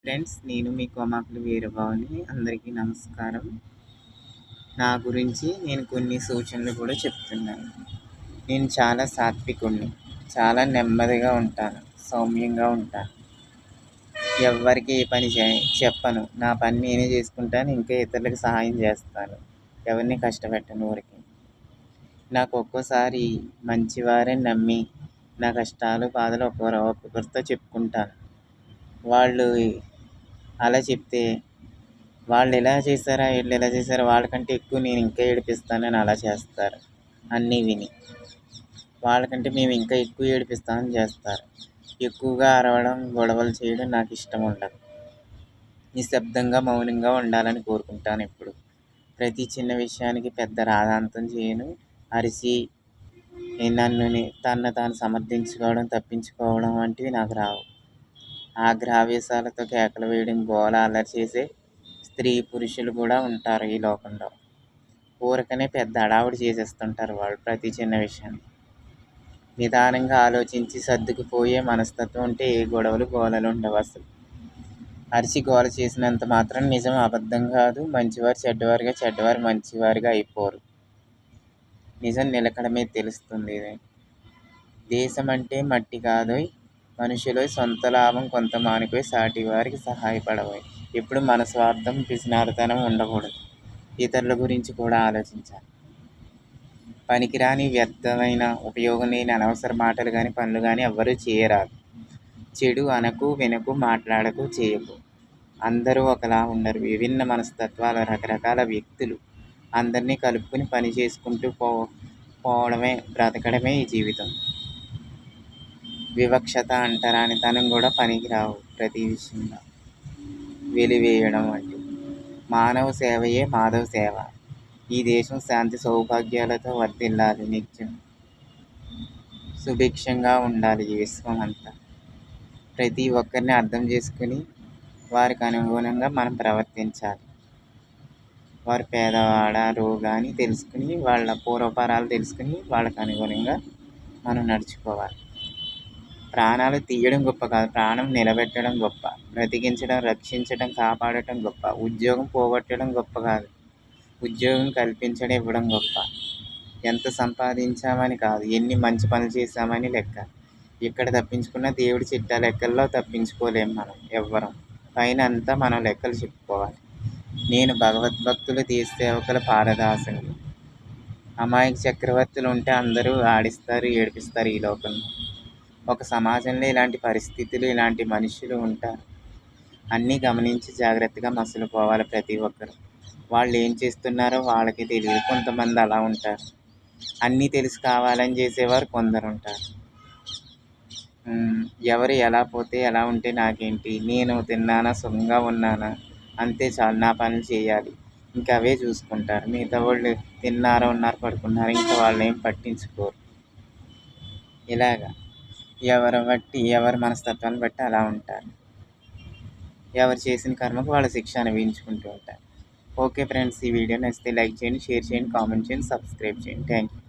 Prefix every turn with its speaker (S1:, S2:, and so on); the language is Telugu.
S1: ఫ్రెండ్స్, నేను మీ కోమాకులు వీరబావుని. అందరికీ నమస్కారం. నా గురించి నేను కొన్ని సూచనలు కూడా చెప్తున్నాను. నేను చాలా సాత్వికుడిని. చాలా నెమ్మదిగా ఉంటాను. సౌమ్యంగా ఉంటాను. ఎవ్వరికి ఏ పని చెప్పను. నా పని నేనే చేసుకుంటాను. ఇంకా ఇతరులకు సహాయం చేస్తాను. ఎవరిని కష్టపెట్టను ఊరికే. నాకు ఒక్కోసారి మంచివారని నమ్మి నా కష్టాలు, బాధలు ఒక్కొక్కరితో చెప్పుకుంటాను. వాళ్ళు అలా చెప్తే వాళ్ళు ఇలా చేశారా, వీళ్ళు ఇలా చేశారా, వాళ్ళకంటే ఎక్కువ నేను ఇంకా ఏడిపిస్తానని అలా చేస్తారు. అన్నీ విని వాళ్ళకంటే మేము ఇంకా ఎక్కువ ఏడిపిస్తామని చేస్తారు. ఎక్కువగా అరవడం, గొడవలు చేయడం నాకు ఇష్టం ఉండదు. నిశ్శబ్దంగా, మౌనంగా ఉండాలని కోరుకుంటాను ఎప్పుడు. ప్రతి చిన్న విషయానికి పెద్ద రాద్ధాంతం చేయను. అరిచి తన్ను తాను సమర్థించుకోవడం, తప్పించుకోవడం వంటివి నాకు రావు. ఆగ్రహావేశాలతో కేకలు వేయడం, గోల, అల్లరి చేసే స్త్రీ పురుషులు కూడా ఉంటారు ఈ లోకంలో. ఊరకనే పెద్ద హడావుడి చేసేస్తుంటారు వాళ్ళు ప్రతి చిన్న విషయాన్ని. నిదానంగా ఆలోచించి సర్దుకుపోయే మనస్తత్వం ఉంటే ఏ గొడవలు, గోలలు ఉండవు అసలు. అరిచి గోల చేసినంత మాత్రం నిజం అబద్ధం కాదు. మంచివారు చెడ్డవారుగా, చెడ్డవారు మంచివారుగా అయిపోరు. నిజం నిలకడమే తెలుస్తుంది. దేశం అంటే మట్టి కాదోయ్, మనుషులోయ్. సొంత లాభం కొంత మానుకోయి సాటి వారికి సహాయపడబోయ్. ఎప్పుడు మన స్వార్థం, పిసినారితనం ఉండకూడదు. ఇతరుల గురించి కూడా ఆలోచించాలి. పనికిరాని, వ్యర్థమైన, ఉపయోగం లేని అనవసర మాటలు కానీ, పనులు కానీ ఎవ్వరూ చేయరాదు. చెడు అనకు, వినకు, మాట్లాడకు, చేయకు. అందరూ ఒకలా ఉండరు. విభిన్న మనస్తత్వాల, రకరకాల వ్యక్తులు. అందరినీ కలుపుకుని పని చేసుకుంటూ పోవడమే, బ్రతకడమే ఈ జీవితం. వివక్షత, అంటరానితనం కూడా పనికిరావు. ప్రతి విషయంలో వెలివేయడం వంటి. మానవ సేవయే మాధవ సేవ. ఈ దేశం శాంతి సౌభాగ్యాలతో వర్ధిల్లాలి. నిత్యం సుభిక్షంగా ఉండాలి ఈ విశ్వం అంతా. ప్రతి ఒక్కరిని అర్థం చేసుకుని వారికి అనుగుణంగా మనం ప్రవర్తించాలి. వారు పేదవాడ, రోగా అని తెలుసుకుని, వాళ్ళ పూర్వపరాలు తెలుసుకుని వాళ్ళకి అనుగుణంగా మనం నడుచుకోవాలి. ప్రాణాలు తీయడం గొప్ప కాదు, ప్రాణం నిలబెట్టడం గొప్ప. బ్రతికించడం, రక్షించడం, కాపాడటం గొప్ప. ఉద్యోగం పోగొట్టడం గొప్ప కాదు, ఉద్యోగం కల్పించడం, ఇవ్వడం గొప్ప. ఎంత సంపాదించామని కాదు, ఎన్ని మంచి పనులు చేశామని లెక్క. ఇక్కడ తప్పించుకున్న దేవుడి చిట్టా లెక్కల్లో తప్పించుకోలేం మనం ఎవ్వరం. పైన అంతా మనం లెక్కలు చెప్పుకోవాలి. నేను భగవద్భక్తులు, దేశసేవకుల పాదదాసుని. అమాయక చక్రవర్తులు ఉంటే అందరూ ఆడిస్తారు, ఏడిపిస్తారు ఈ లోకంలో. ఒక సమాజంలో ఇలాంటి పరిస్థితులు, ఇలాంటి మనుషులు ఉంటారు. అన్నీ గమనించి జాగ్రత్తగా మసులుకోవాలి ప్రతి ఒక్కరు. వాళ్ళు ఏం చేస్తున్నారో వాళ్ళకి తెలియదు. కొంతమంది అలా ఉంటారు. అన్నీ తెలుసు కావాలని చేసేవారు కొందరు ఉంటారు. ఎవరు ఎలా పోతే ఎలా ఉంటే నాకేంటి, నేను తిన్నానా, సుఖంగా ఉన్నానా, అంతే చాలు, నా పనులు చేయాలి, ఇంకా అవే చూసుకుంటారు. మిగతా వాళ్ళు తిన్నారు, ఉన్నారు, పడుకున్నారు, ఇంకా వాళ్ళు ఏం పట్టించుకోరు. ఇలాగా ఎవరి మనస్తత్వాన్ని బట్టి అలా ఉంటారు. ఎవరు చేసిన కర్మకు వాళ్ళ శిక్ష అనుభవించుకుంటూ ఉంటారు. ఓకే ఫ్రెండ్స్, ఈ వీడియో నచ్చితే లైక్ చేయండి, షేర్ చేయండి, కామెంట్ చేయండి, సబ్స్క్రైబ్ చేయండి. Thank you.